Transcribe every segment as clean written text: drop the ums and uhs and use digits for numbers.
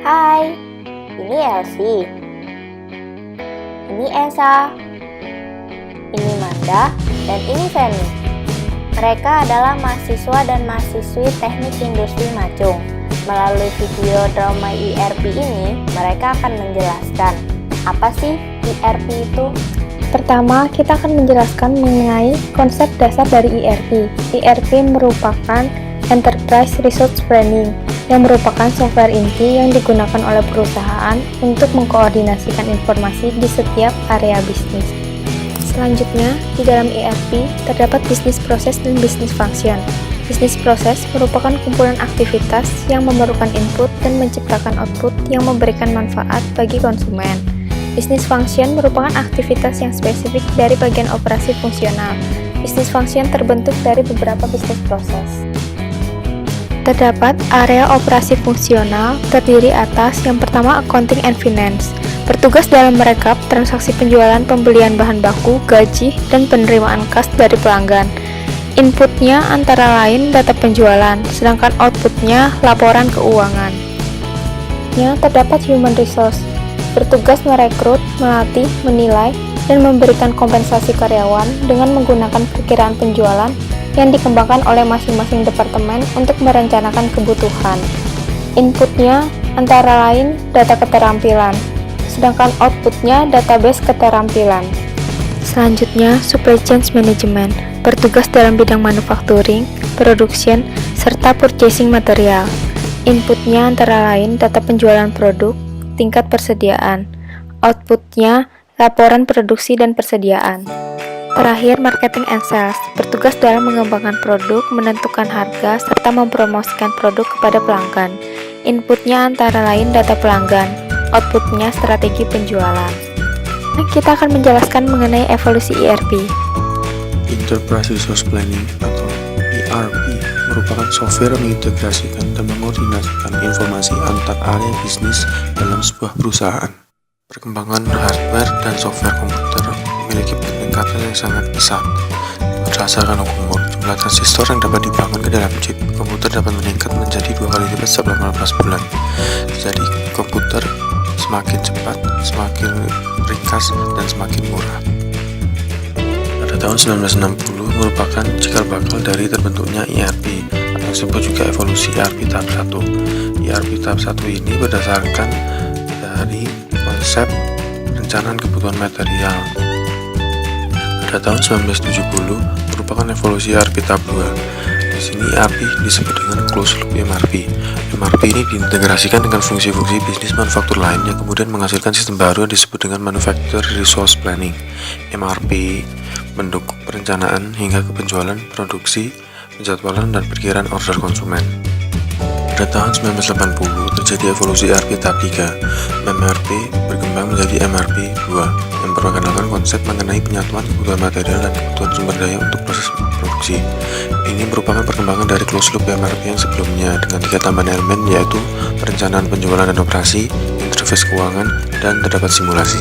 Hai, ini Elsie. Ini Esa. Ini Manda, dan ini Feni. Mereka adalah mahasiswa dan mahasiswi Teknik Industri Macung. Melalui video drama ERP ini, mereka akan menjelaskan apa sih ERP itu. Pertama, kita akan menjelaskan mengenai konsep dasar dari ERP. ERP merupakan Enterprise Resource Planning, yang merupakan software inti yang digunakan oleh perusahaan untuk mengkoordinasikan informasi di setiap area bisnis. Selanjutnya, di dalam ERP terdapat bisnis proses dan bisnis function. Bisnis proses merupakan kumpulan aktivitas yang memerlukan input dan menciptakan output yang memberikan manfaat bagi konsumen. Bisnis function merupakan aktivitas yang spesifik dari bagian operasi fungsional. Bisnis function terbentuk dari beberapa bisnis proses. Terdapat area operasi fungsional terdiri atas yang pertama accounting and finance, bertugas dalam merekap transaksi penjualan pembelian bahan baku, gaji, dan penerimaan kas dari pelanggan. Inputnya antara lain data penjualan, sedangkan outputnya laporan keuangan. Terdapat human resource, bertugas merekrut, melatih, menilai, dan memberikan kompensasi karyawan dengan menggunakan perkiraan penjualan yang dikembangkan oleh masing-masing departemen untuk merencanakan kebutuhan. Inputnya antara lain data keterampilan, sedangkan outputnya database keterampilan. Selanjutnya, supply chain management, bertugas dalam bidang manufacturing, production, serta purchasing material. Inputnya antara lain data penjualan produk, tingkat persediaan. Outputnya laporan produksi dan persediaan. Terakhir, marketing and sales, bertugas dalam mengembangkan produk, menentukan harga, serta mempromosikan produk kepada pelanggan. Inputnya antara lain data pelanggan, outputnya strategi penjualan. Kita akan menjelaskan mengenai evolusi ERP. Enterprise Resource Planning atau ERP merupakan software yang mengintegrasikan dan mengkoordinasikan informasi antar area bisnis dalam sebuah perusahaan. Perkembangan hardware dan software komputer memiliki peningkatan yang sangat pesat. Berdasarkan umur, jumlah transistor yang dapat dibangun ke dalam chip komputer dapat meningkat menjadi 2 kali lipat setiap 18 bulan. Jadi, komputer semakin cepat, semakin ringkas, dan semakin murah. Pada tahun 1960 merupakan cikal bakal dari terbentuknya ERP, atau disebut juga evolusi ERP tahap 1. ERP tahap 1 ini berdasarkan dari konsep perencanaan kebutuhan material. Pada tahun 1970 merupakan evolusi ERP tahap 2. Di sini ERP disebut dengan closed loop MRP. MRP ini diintegrasikan dengan fungsi-fungsi bisnis manufaktur lain yang kemudian menghasilkan sistem baru yang disebut dengan Manufacturing Resource Planning. MRP mendukung perencanaan hingga ke penjualan, produksi, penjadwalan, dan perkiraan order konsumen. Pada tahun 1980 terjadi evolusi ERP tahap 3. MRP berkembang menjadi MRP 2 yang memperkenalkan konsep mengenai penyatuan kebutuhan material dan kebutuhan sumber daya untuk proses produksi. Ini merupakan perkembangan dari closed loop MRP yang sebelumnya dengan 3 tambahan elemen, yaitu perencanaan penjualan dan operasi, interface keuangan, dan terdapat simulasi.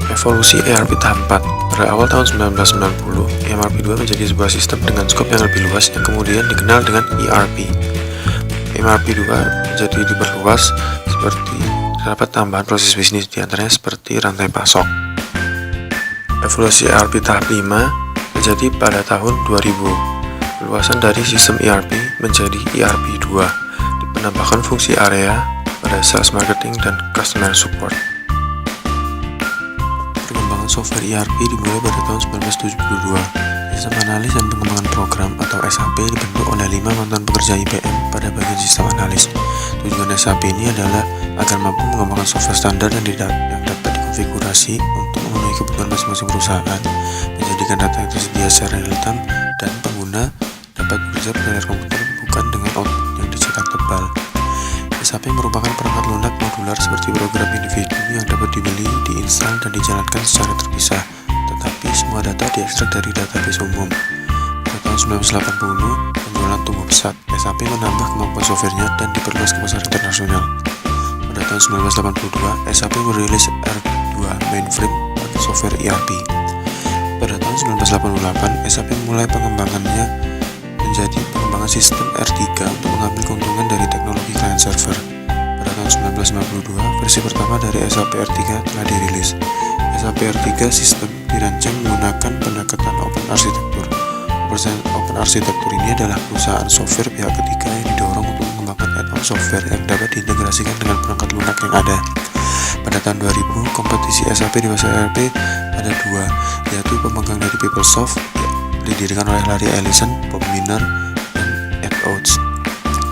Evolusi ERP tahap 4. Pada awal tahun 1990, MRP 2 menjadi sebuah sistem dengan skop yang lebih luas yang kemudian dikenal dengan ERP. MRP 2 menjadi diperluas seperti terdapat tambahan proses bisnis diantaranya seperti rantai pasok. Evolusi ERP tahap 5 terjadi pada tahun 2000. Perluasan dari sistem ERP menjadi ERP 2, penambahan fungsi area pada sales marketing dan customer support. Perkembangan software ERP dimulai pada tahun 1972. Sistem analis dan pengembangan program atau SAP dibentuk oleh 5 mantan pekerja IBM pada bagian sistem analis. Tujuan SAP ini adalah agar mampu mengembangkan software standar yang dapat dikonfigurasi untuk memenuhi kebutuhan masing-masing perusahaan, menjadikan data yang tersedia secara real-time, dan pengguna dapat bekerja pada layar komputer bukan dengan output yang dicetak tebal. SAP merupakan perangkat lunak modular seperti program individu yang dapat dibeli, diinstal, dan dijalankan secara terpisah, tetapi semua data diekstrak dari database umum. Pada tahun 1980, penjualan tumbuh pesat. SAP menambah kemampuan softwarenya dan diperluas ke pasar internasional. Pada tahun 1982, SAP merilis R2 mainframe atau software ERP. Pada tahun 1988, SAP mulai pengembangannya menjadi pengembangan sistem R3 untuk mengambil keuntungan dari teknologi client server. tahun 1952, versi pertama dari SAP R3 telah dirilis. SAP R3 sistem dirancang menggunakan pendekatan Open Architecture. Open Architecture ini adalah perusahaan software pihak ketiga yang didorong untuk mengembangkan add-on software yang dapat diintegrasikan dengan perangkat lunak yang ada. Pada tahun 2000, kompetisi SAP di masa ERP ada dua, yaitu pemegang dari PeopleSoft yang didirikan oleh Larry Ellison, Bob Miner, dan Ed Oates.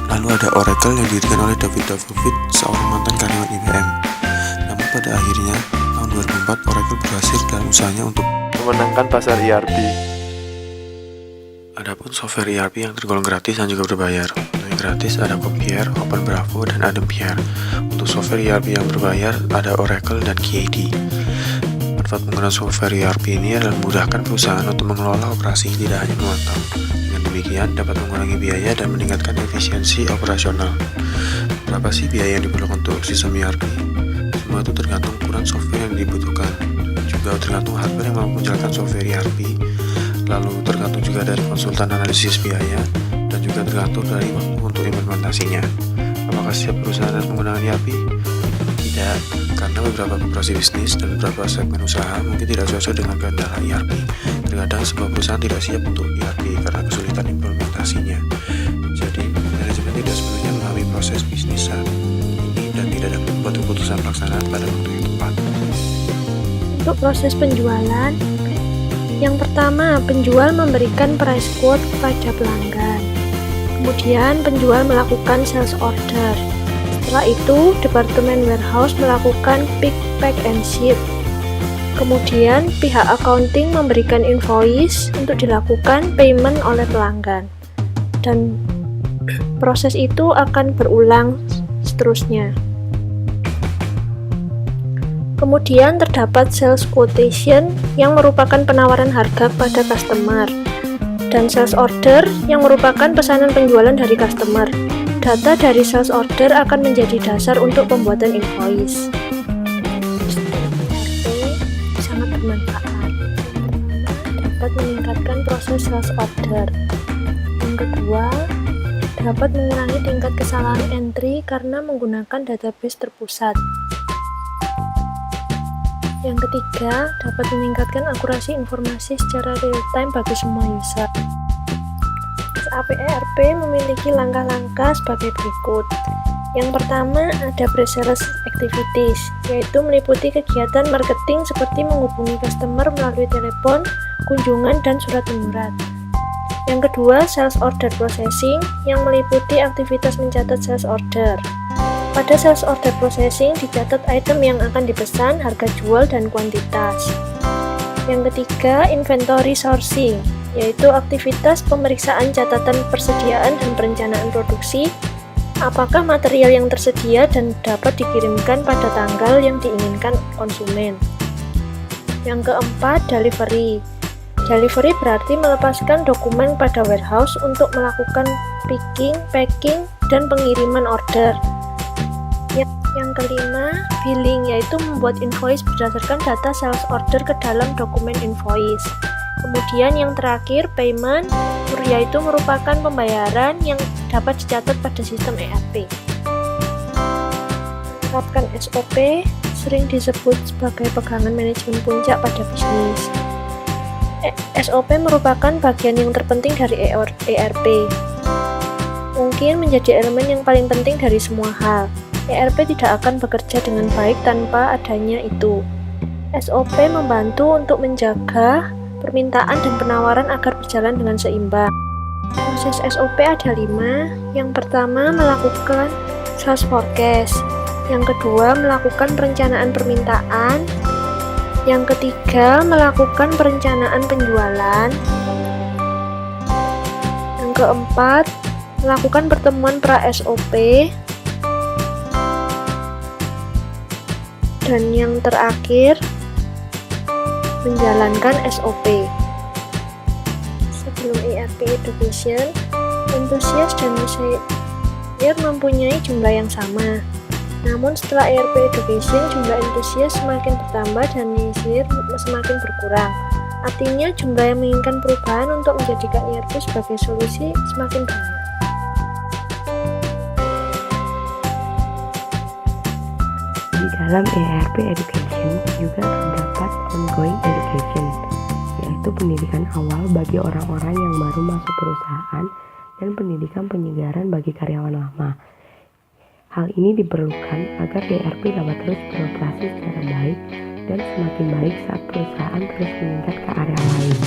Lalu ada Oracle yang didirikan oleh David Davovic, seorang mantan karyawan IBM. Namun pada akhirnya, tahun 2004, Oracle berhasil dalam usahanya untuk memenangkan pasar ERP. Adapun software ERP yang tergolong gratis dan juga berbayar. Untuk yang gratis ada Copier, Open Bravo, dan Adempier. Untuk software ERP yang berbayar ada Oracle dan KAD. Manfaat menggunakan software ERP ini adalah memudahkan perusahaan untuk mengelola operasi, tidak hanya memantau. Dengan demikian dapat mengurangi biaya dan meningkatkan efisiensi operasional. Berapa sih biaya yang diperlukan untuk sistem ERP? Semua itu tergantung ukuran software yang dibutuhkan. Juga tergantung hardware yang mampu menjalankan software ERP. Lalu tergantung juga dari konsultan analisis biaya dan juga tergantung dari waktu untuk implementasinya. Apakah setiap perusahaan harus menggunakan ERP? Tidak, karena beberapa operasi bisnis dan beberapa segmen usaha mungkin tidak cocok dengan kehendak ERP. Terkadang sebuah perusahaan tidak siap untuk ERP karena kesulitan implementasinya. Jadi, manajemen tidak sepenuhnya memahami proses bisnis saat ini dan tidak dapat membuat keputusan pelaksanaan pada waktu yang tepat. Untuk proses penjualan, yang pertama, penjual memberikan price quote kepada pelanggan. Kemudian, penjual melakukan sales order. Setelah itu, departemen warehouse melakukan pick, pack, and ship. Kemudian, pihak accounting memberikan invoice untuk dilakukan payment oleh pelanggan. Dan proses itu akan berulang seterusnya. Kemudian terdapat sales quotation yang merupakan penawaran harga kepada customer, dan sales order yang merupakan pesanan penjualan dari customer. Data dari sales order akan menjadi dasar untuk pembuatan invoice. ERP sangat bermanfaat. Dapat meningkatkan proses sales order. Yang kedua, dapat mengurangi tingkat kesalahan entry karena menggunakan database terpusat. Yang ketiga, dapat meningkatkan akurasi informasi secara real-time bagi semua user. SAP ERP memiliki langkah-langkah sebagai berikut. Yang pertama, ada pre-sales activities, yaitu meliputi kegiatan marketing seperti menghubungi customer melalui telepon, kunjungan, dan surat menyurat. Yang kedua, sales order processing, yang meliputi aktivitas mencatat sales order. Pada sales order processing dicatat item yang akan dipesan, harga jual, dan kuantitas. Yang ketiga, inventory sourcing, yaitu aktivitas pemeriksaan catatan persediaan dan perencanaan produksi, apakah material yang tersedia dan dapat dikirimkan pada tanggal yang diinginkan konsumen. Yang keempat, delivery. Delivery berarti melepaskan dokumen pada warehouse untuk melakukan picking, packing, dan pengiriman order. Yang kelima, billing, yaitu membuat invoice berdasarkan data sales order ke dalam dokumen invoice. Kemudian yang terakhir, payment, yaitu merupakan pembayaran yang dapat dicatat pada sistem ERP. Menerapkan SOP sering disebut sebagai pegangan manajemen puncak pada bisnis. SOP merupakan bagian yang terpenting dari ERP. Mungkin menjadi elemen yang paling penting dari semua hal. ERP tidak akan bekerja dengan baik tanpa adanya itu. SOP membantu untuk menjaga permintaan dan penawaran agar berjalan dengan seimbang. Proses SOP ada 5. Yang pertama, melakukan sales forecast. Yang kedua, melakukan perencanaan permintaan. Yang ketiga, melakukan perencanaan penjualan. Yang keempat, melakukan pertemuan pra-SOP. Dan yang terakhir, menjalankan SOP. Sebelum ERP Education, antusias dan user mempunyai jumlah yang sama. Namun setelah ERP Education, jumlah antusias semakin bertambah dan user semakin berkurang. Artinya jumlah yang menginginkan perubahan untuk menjadikan ERP sebagai solusi semakin banyak. Di dalam ERP Education juga terdapat ongoing education, yaitu pendidikan awal bagi orang-orang yang baru masuk perusahaan dan pendidikan penyegaran bagi karyawan lama. Hal ini diperlukan agar ERP dapat terus beroperasi secara baik dan semakin baik saat perusahaan terus meningkat ke area lain.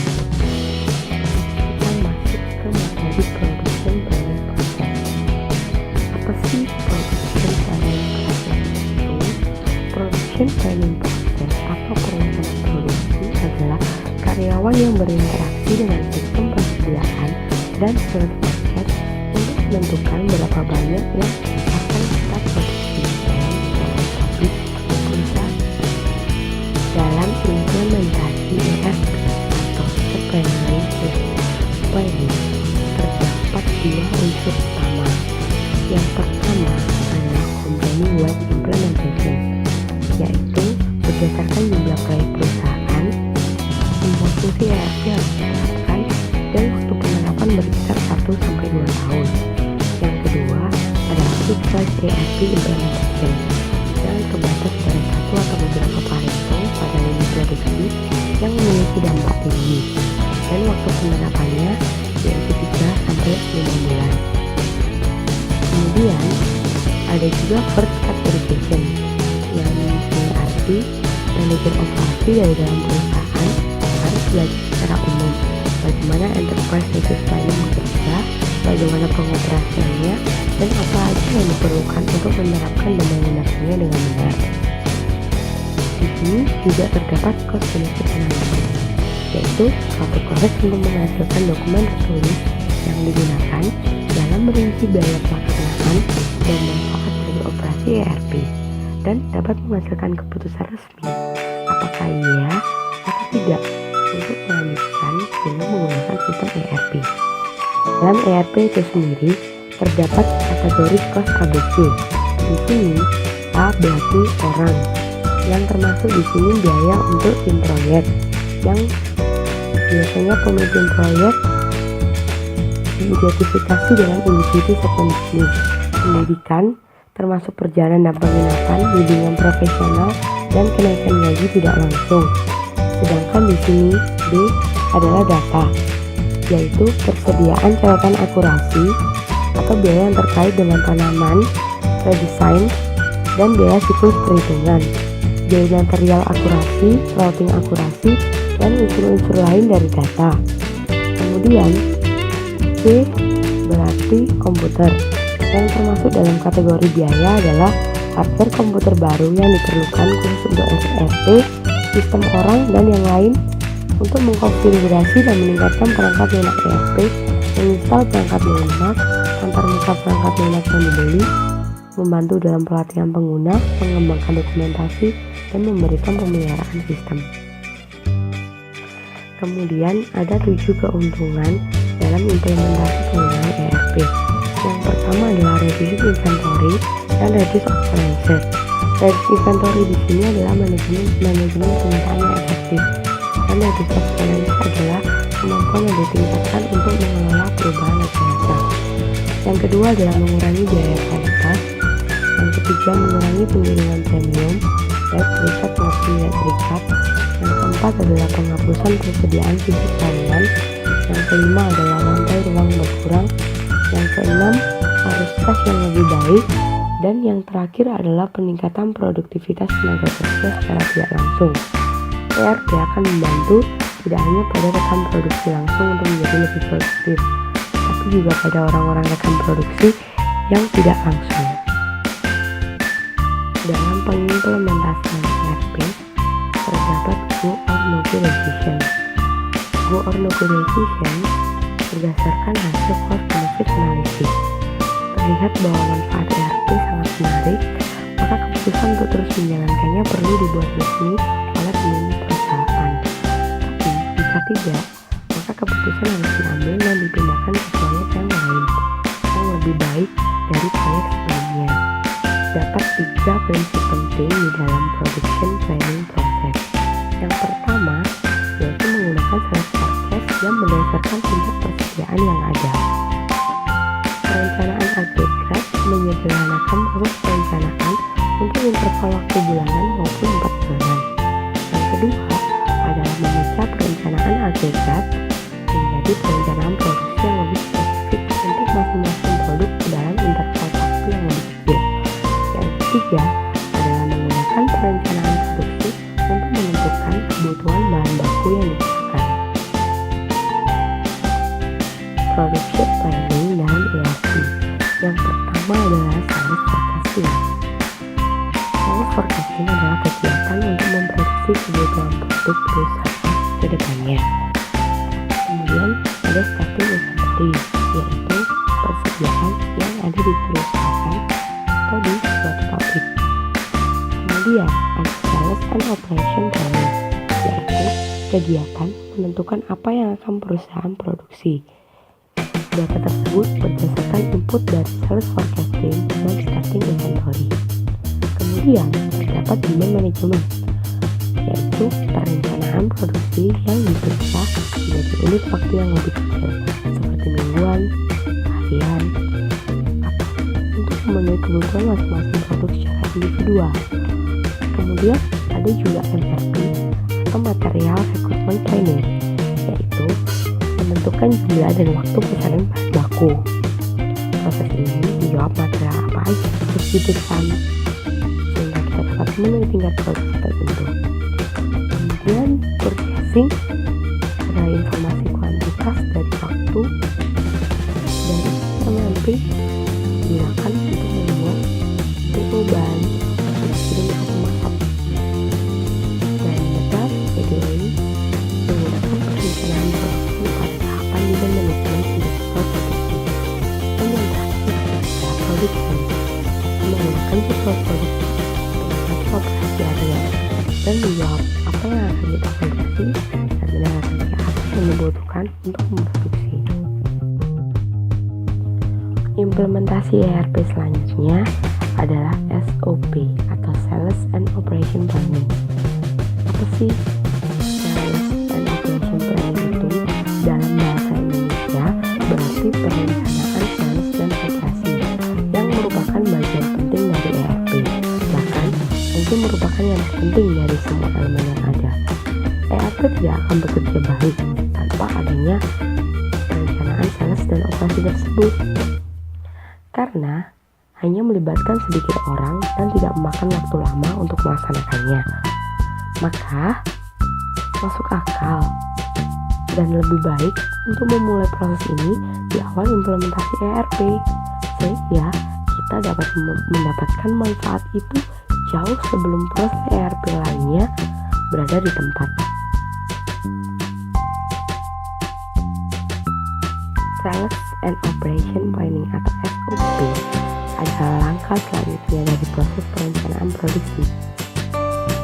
Kita masuk ke materi production planning process. Apa sih production planning process itu? Production planning process atau perencanaan produksi adalah karyawan yang berinteraksi dengan sistem persediaan dan sales market untuk menentukan berapa banyak yang akan kita produksi dalam implementasi ERP atau planning planning terdapat dua unsur utama. Yang pertama adalah company wide implementation, yaitu berdasarkan jumlah proyek perusahaan, semua fungsi ERP harus diterapkan dan waktu penerapan berkisar 1-2 tahun. Yang kedua adalah fixed ERP implementation yang terbatas pada satu atau beberapa pareto pada lini produksi yang memiliki dampak tinggi dan waktu penerapannya yaitu 3-5 bulan. Kemudian ada juga first cut education yang berarti manajer operasi dari dalam perusahaan harus belajar secara umum bagaimana enterprise resource planning bekerja, bagaimana pengoperasiannya, dan apa aja yang diperlukan untuk menerapkan dan menggunakannya dengan benar. Di sini juga terdapat cost benefit analysis, yaitu suatu proses untuk menghasilkan dokumen tertulis yang digunakan dalam merinci biaya pelaksanaan dan manfaat dari operasi ERP dan dapat menghasilkan keputusan resmi apakah iya atau tidak untuk melanjutkan dengan menggunakan sistem ERP. Dalam ERP itu sendiri terdapat kategori cost ABC. Di sini A berarti orang, yang termasuk di sini biaya untuk tim proyek, yang biasanya pemimpin proyek diidentifikasi dengan individu segmen bisnis. Pendidikan termasuk perjalanan dan penginapan, bimbingan profesional, dan kenaikan gaji tidak langsung. Sedangkan di sini B adalah data, yaitu persediaan catatan akurasi atau biaya yang terkait dengan tanaman, redesign, dan biaya siklus perhitungan, biaya material akurasi, routing akurasi, dan unsur-unsur lain dari data. Kemudian C berarti komputer, yang termasuk dalam kategori biaya adalah hardware komputer baru yang diperlukan khusus untuk ERP, sistem orang, dan yang lain untuk mengkonfigurasi dan meningkatkan perangkat lunak ERP, menginstal perangkat lunak, antarmuka perangkat lunak yang dibeli, membantu dalam pelatihan pengguna, mengembangkan dokumentasi, dan memberikan pemeliharaan sistem. Kemudian ada 7 keuntungan dalam implementasi penggunaan ERP. Yang pertama adalah reduce inventory dan reduce expenses. Reduce inventory di sini adalah manajemen penyimpanan yang efektif, dan reduce expenses adalah kemampuan yang ditingkatkan untuk mengelola perubahan jasa. Yang kedua adalah mengurangi biaya kualitas. Yang ketiga mengurangi pengiriman premium, baik riset maupun tidak riset. Yang keempat adalah penghapusan persediaan fisik harian. Yang kelima adalah lantai ruang berkurang. Yang keenam arus kas yang lebih baik. Dan yang terakhir adalah peningkatan produktivitas tenaga kerja secara tidak langsung. ERP akan membantu tidak hanya pada rekan produksi langsung untuk menjadi lebih produktif, tapi juga pada orang-orang rekan produksi yang tidak langsung. Dalam pengimplementasian ERP terdapat go or no go decision. Go or no go decision berdasarkan hasil cost benefit analysis. Terlihat bahwa manfaat ERP sangat menarik, maka keputusan untuk terus menjalankannya perlu dibuat resmi oleh pemilik perusahaan. Tapi jika tidak, maka keputusan harus diambil dan dipindahkan ke proyek yang lain yang lebih baik dari proyek sebelumnya. Dapat 3 prinsip penting di dalam production planning process. Yang pertama yaitu menggunakan sales forecast yang berdasarkan tingkat persediaan yang ada. Perencanaan agregat menyederhanakan proses perencanaan untuk interval waktu bulanan maupun 4 bulanan. Yang kedua adalah memecah perencanaan agregat menjadi perencanaan produksi yang lebih spesifik untuk masing-masing produk dalam interval waktu yang lebih kecil. Yang ketiga adalah menggunakan perencanaan produksi untuk menentukan kebutuhan bahan baku yang dibutuhkan. Production planning dalam ERP. Yang pertama adalah sales forecasting. Sales forecasting adalah kegiatan untuk memprediksi kebutuhan produk perusahaan ke depannya. Kemudian ada starting inventory, yaitu persediaan yang ada di perusahaan atau di suatu pabrik. Kemudian ada sales and operation planning, yaitu kegiatan menentukan apa yang akan perusahaan produksi. Data tersebut berdasarkan input dari sales forecasting dan starting inventory. Kemudian terdapat demand management, yaitu perencanaan produksi yang diperiksa menjadi unit waktu yang lebih kecil, seperti mingguan, harian, untuk memenuhi kebutuhan masing-masing produk secara individual. Kemudian ada juga MRP atau Material Recruitment Planning, yaitu menentukan jumlah dan waktu pesanan bahan baku. Proses ini menjawab material apa aja harus dipesan sehingga kita dapat memenuhi tingkat produksi tertentu. Kemudian purchasing adalah informasi kuantitas dari waktu dari MRP digunakan untuk membuat PO bahan kirim atau masak. Dan data scheduling menggunakan perencanaan produksi pada tahapan demand management untuk produksi. Dan yang terakhir adalah production, menggunakan jadwal produksi untuk operasi area dan menjawab apa yang akan kita produksi dan tenaga kerja apa yang dibutuhkan untuk memproduksi. Implementasi ERP selanjutnya adalah SOP atau Sales and Operation Planning. Apa sih Sales and Operation Planning itu? Dalam bahasa Indonesia berarti perencanaan sales dan operasi yang merupakan bagian penting dari ERP, bahkan mungkin merupakan yang terpenting dari semua elemen yang ada. ERP tidak akan bekerja baik tanpa adanya perencanaan sales dan operasi tersebut, karena hanya melibatkan sedikit orang dan tidak memakan waktu lama untuk melaksanakannya. Maka masuk akal dan lebih baik untuk memulai proses ini di awal implementasi ERP, sehingga kita dapat mendapatkan manfaat itu jauh sebelum proses ERP lainnya berada di tempat. Sales and Operation Planning atau SOP adalah langkah selanjutnya dari proses perencanaan produksi.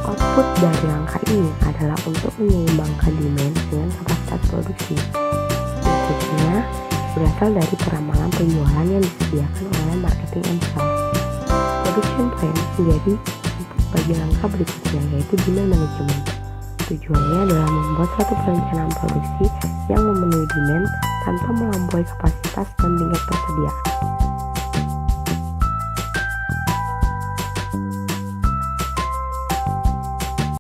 Output dari langkah ini adalah untuk menyeimbangkan demand dengan kapasitas produksi. Inputnya berasal dari peramalan penjualan yang disediakan oleh marketing and sales. Production plan menjadi input bagi langkah berikutnya, yaitu demand management. Tujuannya adalah membuat suatu perencanaan produksi yang memenuhi demand tanpa melampaui kapasitas dan tingkat persediaan.